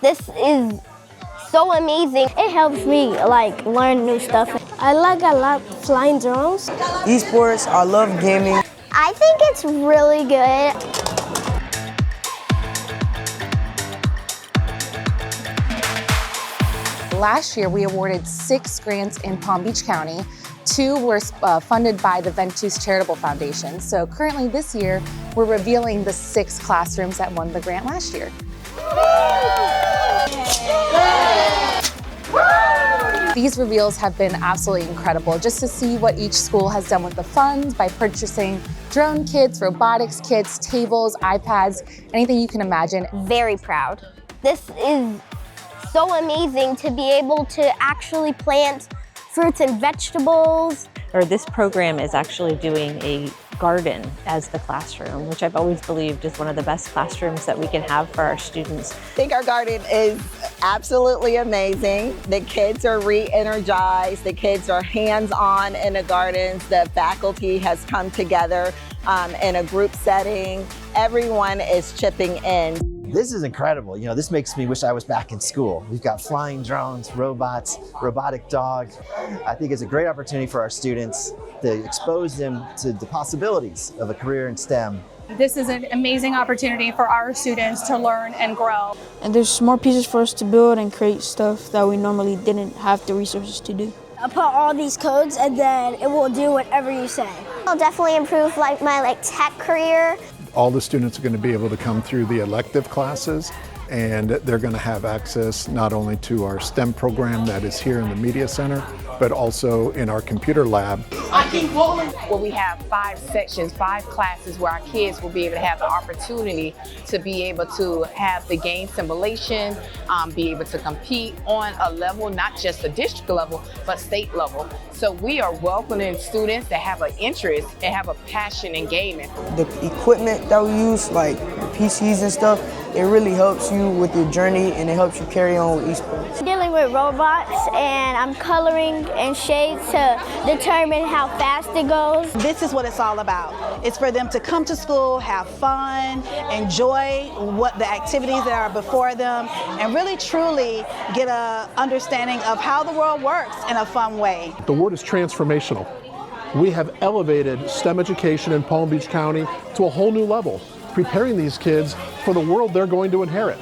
This is so amazing. It helps me learn new stuff. I like a lot flying drones. Esports, I love gaming. I think it's really good. Last year, we awarded 6 grants in Palm Beach County. 2 were funded by the Ventus Charitable Foundation. So currently this year, we're revealing the 6 classrooms that won the grant last year. These reveals have been absolutely incredible, just to see what each school has done with the funds by purchasing drone kits, robotics kits, tables, iPads, anything you can imagine. Very proud. This is so amazing to be able to actually plant fruits and vegetables. This program is actually doing a garden as the classroom, which I've always believed is one of the best classrooms that we can have for our students. I think our garden is absolutely amazing. The kids are re-energized. The kids are hands-on in the gardens. The faculty has come together in a group setting. Everyone is chipping in. This is incredible. You know, this makes me wish I was back in school. We've got flying drones, robots, robotic dogs. I think it's a great opportunity for our students to expose them to the possibilities of a career in STEM. This is an amazing opportunity for our students to learn and grow. And there's more pieces for us to build and create stuff that we normally didn't have the resources to do. I'll put all these codes and then it will do whatever you say. It'll definitely improve my tech career. All the students are going to be able to come through the elective classes, and they're going to have access not only to our STEM program that is here in the Media Center, but also in our computer lab. Well, we have 5 sections, 5 classes where our kids will be able to have the opportunity to be able to have the game simulation, be able to compete on a level, not just a district level, but state level. So we are welcoming students that have an interest and have a passion in gaming. The equipment that we use, like PCs and stuff, it really helps you with your journey and it helps you carry on with esports. I'm dealing with robots and I'm coloring and shades to determine how fast it goes. This is what it's all about. It's for them to come to school, have fun, enjoy what the activities that are before them, and really truly get an understanding of how the world works in a fun way. The word is transformational. We have elevated STEM education in Palm Beach County to a whole new level, preparing these kids for the world they're going to inherit.